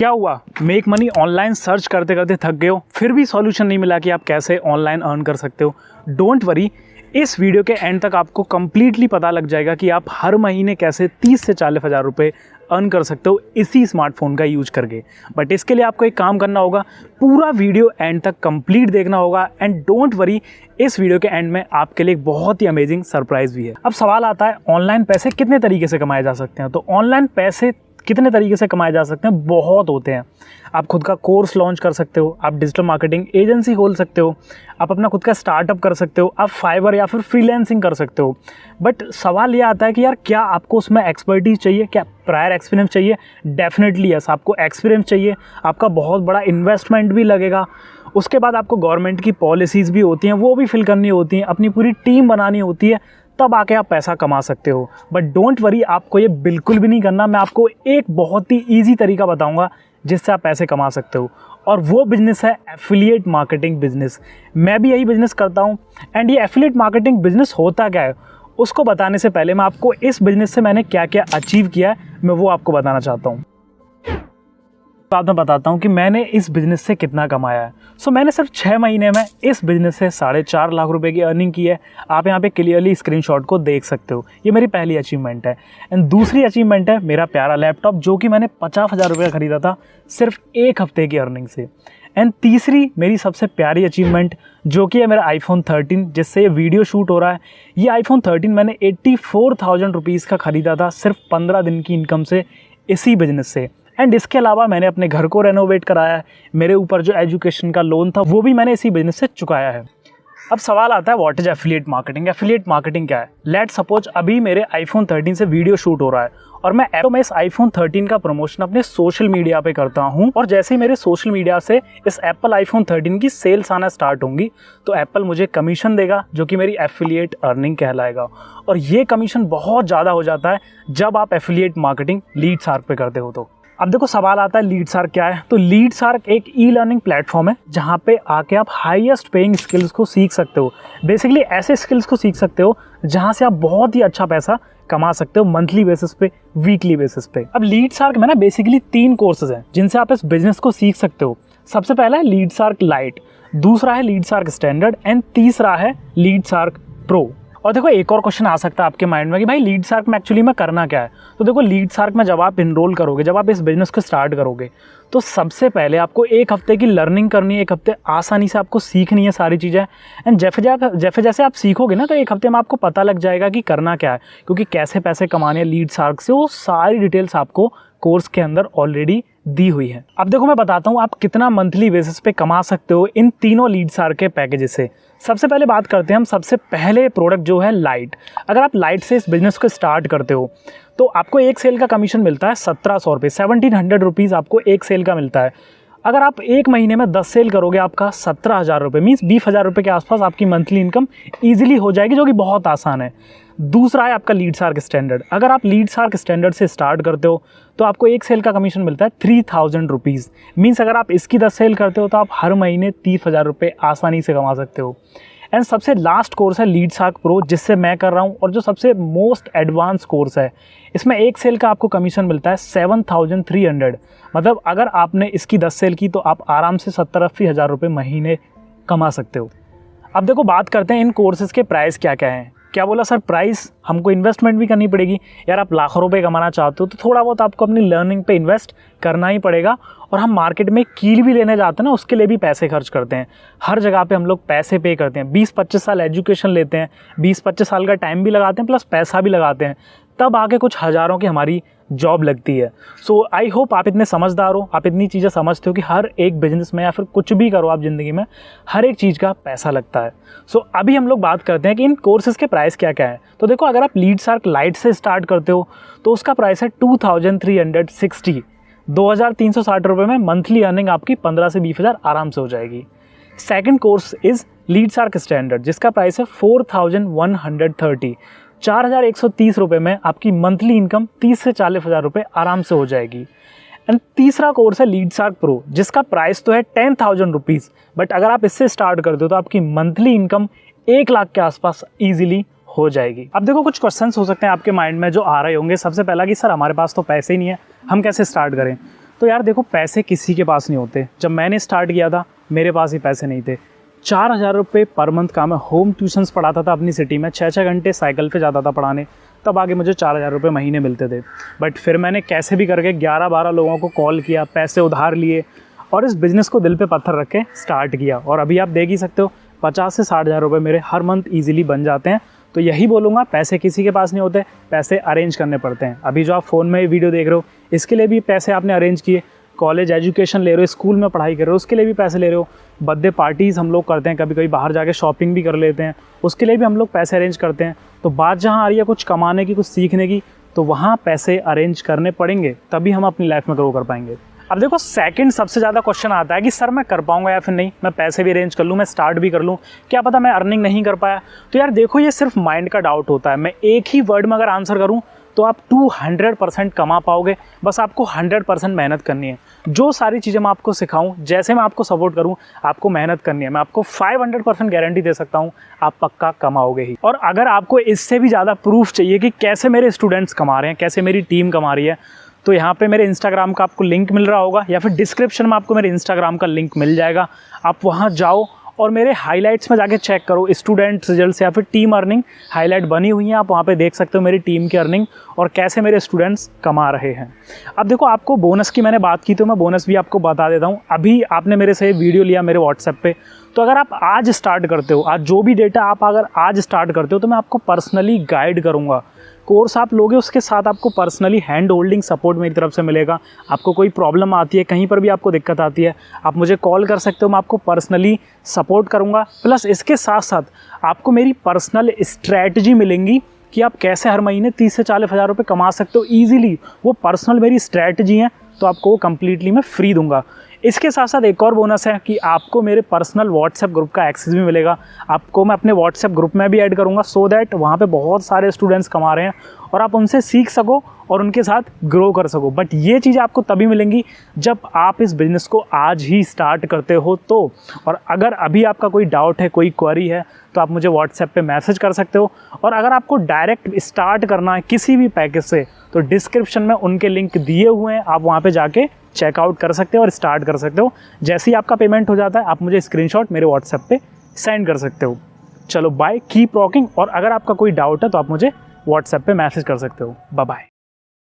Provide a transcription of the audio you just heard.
क्या हुआ, make money online search करते करते थक गए हो, फिर भी सॉल्यूशन नहीं मिला कि आप कैसे ऑनलाइन अर्न कर सकते हो? डोंट वरी, इस वीडियो के एंड तक आपको कंप्लीटली पता लग जाएगा कि आप हर महीने कैसे 30 से 40 हज़ार रुपये अर्न कर सकते हो इसी स्मार्टफोन का यूज करके। बट इसके लिए आपको एक काम करना होगा, पूरा वीडियो एंड तक कंप्लीट देखना होगा। एंड डोंट वरी, इस वीडियो के एंड में आपके लिए एक बहुत ही अमेजिंग सरप्राइज भी है। अब सवाल आता है, ऑनलाइन पैसे कितने तरीके से कमाए जा सकते हैं? तो ऑनलाइन पैसे कितने तरीके से कमाए जा सकते हैं? बहुत होते हैं। आप खुद का कोर्स लॉन्च कर सकते हो, आप डिजिटल मार्केटिंग एजेंसी खोल सकते हो, आप अपना खुद का स्टार्टअप कर सकते हो, आप फाइवर या फिर फ्रीलांसिंग कर सकते हो। बट सवाल ये आता है कि यार, क्या आपको उसमें एक्सपर्टीज चाहिए? क्या प्रायर एक्सपीरियंस चाहिए? डेफिनेटली यस, आपको एक्सपीरियंस चाहिए। आपका बहुत बड़ा इन्वेस्टमेंट भी लगेगा। उसके बाद आपको गवर्नमेंट की पॉलिसीज़ भी होती हैं, वो भी फिल करनी होती हैं, अपनी पूरी टीम बनानी होती है, तब आके आप पैसा कमा सकते हो। बट डोंट वरी, आपको ये बिल्कुल भी नहीं करना। मैं आपको एक बहुत ही ईजी तरीका बताऊंगा जिससे आप पैसे कमा सकते हो, और वो बिज़नेस है एफिलिएट मार्केटिंग बिज़नेस। मैं भी यही बिज़नेस करता हूँ। एंड ये एफिलिएट मार्केटिंग बिज़नेस होता क्या है, उसको बताने से पहले मैं आपको इस बिज़नेस से मैंने क्या क्या अचीव किया है, मैं वो आपको बताना चाहता हूँ। बाद में बताता हूँ कि मैंने इस बिज़नेस से कितना कमाया है। मैंने सिर्फ 6 महीने में इस बिज़नेस से 4.5 लाख रुपए की अर्निंग की है। आप यहाँ पे क्लियरली स्क्रीनशॉट को देख सकते हो। ये मेरी पहली अचीवमेंट है। एंड दूसरी अचीवमेंट है मेरा प्यारा लैपटॉप, जो कि मैंने 50,000 रुपये का खरीदा था सिर्फ 1 हफ्ते की अर्निंग से। एंड तीसरी मेरी सबसे प्यारी अचीवमेंट, जो कि है मेरा iPhone 13, जिससे ये वीडियो शूट हो रहा है। ये iPhone 13 मैंने 84,000 रुपीज़ का ख़रीदा था सिर्फ 15 दिन की इनकम से, इसी बिज़नेस से। एंड इसके अलावा मैंने अपने घर को रेनोवेट कराया है। मेरे ऊपर जो एजुकेशन का लोन था वो भी मैंने इसी बिज़नेस से चुकाया है। अब सवाल आता है, what is affiliate marketing? Affiliate marketing क्या है? लेट्स सपोज अभी मेरे iPhone 13 से वीडियो शूट हो रहा है और मैं इस iPhone 13 का प्रमोशन अपने सोशल मीडिया पे करता हूँ, और जैसे ही मेरे सोशल मीडिया से इस एप्पल iPhone 13 की सेल्स आना स्टार्ट होंगी तो एप्पल मुझे कमीशन देगा, जो कि मेरी एफिलिएट अर्निंग कहलाएगा। और ये कमीशन बहुत ज़्यादा हो जाता है जब आप एफिलिएट मार्केटिंग लीड्सार्क पे करते हो। तो अब देखो, सवाल आता है लीड्सार्क क्या है? तो लीड्सार्क एक ई लर्निंग प्लेटफॉर्म है जहाँ पे आके आप हाईएस्ट पेइंग स्किल्स को सीख सकते हो। बेसिकली ऐसे स्किल्स को सीख सकते हो जहाँ से आप बहुत ही अच्छा पैसा कमा सकते हो, मंथली बेसिस पे, वीकली बेसिस पे। अब लीड्सार्क में ना बेसिकली 3 कोर्सेज हैं जिनसे आप इस बिजनेस को सीख सकते हो। सबसे पहला है लीड्सार्क लाइट, दूसरा है लीड्सार्क स्टैंडर्ड, एंड तीसरा है लीड्सार्क प्रो। और देखो, एक और क्वेश्चन आ सकता है आपके माइंड में कि भाई लीड्सार्क में एक्चुअली में करना क्या है? तो देखो, लीड्सार्क में जब आप इनरोल करोगे, जब आप इस बिज़नेस को स्टार्ट करोगे, तो सबसे पहले आपको 1 हफ्ते की लर्निंग करनी है। 1 हफ्ते आसानी से आपको सीखनी है सारी चीज़ें। एंड जैसे जैसे आप सीखोगे ना, तो 1 हफ्ते में आपको पता लग जाएगा कि करना क्या है, क्योंकि कैसे पैसे कमाने हैं लीड्सार्क से, वो सारी डिटेल्स आपको कोर्स के अंदर ऑलरेडी दी हुई है। अब देखो, मैं बताता हूँ आप कितना मंथली बेसिस पे कमा सकते हो इन तीनों लीड्सार्क के पैकेजेस से। सबसे पहले बात करते हैं हम सबसे पहले प्रोडक्ट जो है लाइट। अगर आप लाइट से इस बिज़नेस को स्टार्ट करते हो तो आपको एक सेल का कमीशन मिलता है 1700 रुपये, 1700 रुपीज़ आपको एक सेल का मिलता है। अगर आप 1 महीने में 10 सेल करोगे, आपका 17,000 रुपये मीन्स 20,000 रुपये के आसपास आपकी मंथली इनकम ईजिली हो जाएगी, जो कि बहुत आसान है। दूसरा है आपका लीड्सार्क स्टैंडर्ड। अगर आप लीड्सार्क स्टैंडर्ड से स्टार्ट करते हो तो आपको एक सेल का कमीशन मिलता है 3,000 रुपीज़ मीन्स अगर आप इसकी 10 सेल करते हो तो आप हर महीने 30,000 रुपये आसानी से कमा सकते हो। एंड सबसे लास्ट कोर्स है लीड्सार्क प्रो, जिससे मैं कर रहा हूँ, और जो सबसे मोस्ट एडवांस कोर्स है। इसमें एक सेल का आपको कमीशन मिलता है 7,300। मतलब अगर आपने इसकी 10 सेल की तो आप आराम से 70-80 हज़ार रुपये महीने कमा सकते हो। अब देखो, बात करते हैं इन कोर्सेज़ के प्राइस क्या क्या हैं। क्या बोला सर, प्राइस? हमको इन्वेस्टमेंट भी करनी पड़ेगी यार। आप लाखों रुपए कमाना चाहते हो तो थोड़ा बहुत आपको अपनी लर्निंग पे इन्वेस्ट करना ही पड़ेगा। और हम मार्केट में कील भी लेने जाते हैं ना, उसके लिए भी पैसे खर्च करते हैं। हर जगह पे हम लोग पैसे पे करते हैं। 20-25 साल एजुकेशन लेते हैं, 20-25 साल का टाइम भी लगाते हैं, प्लस पैसा भी लगाते हैं, तब आगे कुछ हज़ारों की हमारी जॉब लगती है। सो आई होप आप इतने समझदार हो, आप इतनी चीज़ें समझते हो कि हर एक बिजनेस में या फिर कुछ भी करो आप ज़िंदगी में, हर एक चीज़ का पैसा लगता है। सो अभी हम लोग बात करते हैं कि इन कोर्सेज़ के प्राइस क्या क्या है। तो देखो, अगर आप लीड्सार्क लाइट से स्टार्ट करते हो तो उसका प्राइस है 2,360, 2,360 रुपये में मंथली अर्निंग आपकी 15 से 20,000 आराम से हो जाएगी। सेकंड कोर्स इज़ लीड्सार्क स्टैंडर्ड, जिसका प्राइस है 4,130, 4,130 रुपये में आपकी मंथली इनकम 30 से 40 हज़ार रुपये आराम से हो जाएगी। एंड तीसरा कोर्स है लीड्सार्क प्रो, जिसका प्राइस तो है 10,000 रुपीज़, बट अगर आप इससे स्टार्ट करते हो तो आपकी मंथली इनकम 1 लाख के आसपास ईजिली हो जाएगी। अब देखो, कुछ क्वेश्चंस हो सकते हैं आपके माइंड में जो आ रहे होंगे। सबसे पहला कि सर, हमारे पास तो पैसे ही नहीं है, हम कैसे स्टार्ट करें? तो यार देखो, पैसे किसी के पास नहीं होते। जब मैंने स्टार्ट किया था मेरे पास ही पैसे नहीं थे। 4,000 रुपये पर मंथ का मैं होम ट्यूशन्स पढ़ाता था अपनी सिटी में, 6-6 घंटे साइकिल पे जाता था पढ़ाने, तब आगे मुझे 4,000 रुपये महीने मिलते थे। बट फिर मैंने कैसे भी करके 11-12 लोगों को कॉल किया, पैसे उधार लिए और इस बिज़नेस को दिल पे पत्थर रख के स्टार्ट किया। और अभी आप देख ही सकते हो 50 से 60,000 रुपये मेरे हर मंथ ईजिली बन जाते हैं। तो यही बोलूँगा, पैसे किसी के पास नहीं होते, पैसे अरेंज करने पड़ते हैं। अभी जो आप फ़ोन में वीडियो देख रहे हो, इसके लिए भी पैसे आपने अरेंज किए। कॉलेज एजुकेशन ले रहे हो, स्कूल में पढ़ाई कर रहे हो, उसके लिए भी पैसे ले रहे हो। बर्थडे पार्टीज़ हम लोग करते हैं, कभी कभी बाहर जाके शॉपिंग भी कर लेते हैं, उसके लिए भी हम लोग पैसे अरेंज करते हैं। तो बात जहाँ आ रही है कुछ कमाने की, कुछ सीखने की, तो वहाँ पैसे अरेंज करने पड़ेंगे, तभी हम अपनी लाइफ में ग्रो कर पाएंगे। अब देखो, सेकंड सबसे ज़्यादा क्वेश्चन आता है कि सर मैं कर पाऊंगा या फिर नहीं। मैं पैसे भी अरेंज कर लूँ, मैं स्टार्ट भी कर लूँ, क्या पता मैं अर्निंग नहीं कर पाया। तो यार देखो, ये सिर्फ माइंड का डाउट होता है। मैं एक ही वर्ड में अगर आंसर करूँ तो आप 200% कमा पाओगे। बस आपको 100% मेहनत करनी है। जो सारी चीज़ें मैं आपको सिखाऊं, जैसे मैं आपको सपोर्ट करूं, आपको मेहनत करनी है। मैं आपको 500% गारंटी दे सकता हूं, आप पक्का कमाओगे ही। और अगर आपको इससे भी ज़्यादा प्रूफ चाहिए कि कैसे मेरे स्टूडेंट्स कमा रहे हैं, कैसे मेरी टीम कमा रही है, तो यहाँ पे मेरे इंस्टाग्राम का आपको लिंक मिल रहा होगा, या फिर डिस्क्रिप्शन में आपको मेरे इंस्टाग्राम का लिंक मिल जाएगा। आप वहाँ जाओ और मेरे हाइलाइट्स में जाके चेक करो, स्टूडेंट रिजल्ट्स या फिर टीम अर्निंग हाईलाइट बनी हुई है। आप वहाँ पे देख सकते हो मेरी टीम की अर्निंग और कैसे मेरे स्टूडेंट्स कमा रहे हैं। अब देखो, आपको बोनस की मैंने बात की, तो मैं बोनस भी आपको बता देता हूँ। अभी आपने मेरे से वीडियो लिया मेरे व्हाट्सएप पे, तो अगर आप आज स्टार्ट करते हो, आज जो भी डेटा आप अगर आज स्टार्ट करते हो, तो मैं आपको पर्सनली गाइड करूँगा। कोर्स आप लोगे, उसके साथ आपको पर्सनली हैंड होल्डिंग सपोर्ट मेरी तरफ से मिलेगा। आपको कोई प्रॉब्लम आती है, कहीं पर भी आपको दिक्कत आती है, आप मुझे कॉल कर सकते हो, मैं आपको पर्सनली सपोर्ट करूँगा। प्लस इसके साथ साथ आपको मेरी पर्सनल स्ट्रैटेजी मिलेंगी कि आप कैसे हर महीने 30 से 40 हज़ार रुपये कमा सकते हो ईजिली। वो पर्सनल मेरी स्ट्रैटेजी है, तो आपको वो कम्प्लीटली मैं फ्री दूंगा। इसके साथ साथ एक और बोनस है कि आपको मेरे पर्सनल व्हाट्सएप ग्रुप का एक्सेस भी मिलेगा। आपको मैं अपने व्हाट्सएप ग्रुप में भी ऐड करूंगा, सो दैट वहाँ पे बहुत सारे स्टूडेंट्स कमा रहे हैं और आप उनसे सीख सको और उनके साथ ग्रो कर सको। बट ये चीज़ आपको तभी मिलेंगी जब आप इस बिज़नेस को आज ही स्टार्ट करते हो तो। और अगर अभी आपका कोई डाउट है, कोई क्वेरी है, तो आप मुझे व्हाट्सएप पे मैसेज कर सकते हो। और अगर आपको डायरेक्ट स्टार्ट करना है किसी भी पैकेज से, तो डिस्क्रिप्शन में उनके लिंक दिए हुए हैं, आप वहाँ पे जाके चेकआउट कर सकते हो और स्टार्ट कर सकते हो। जैसे ही आपका पेमेंट हो जाता है, आप मुझे स्क्रीनशॉट मेरे व्हाट्सएप पे सेंड कर सकते हो। चलो बाय, कीप रॉकिंग। और अगर आपका कोई डाउट है तो आप मुझे व्हाट्सएप पे मैसेज कर सकते हो। Bye bye.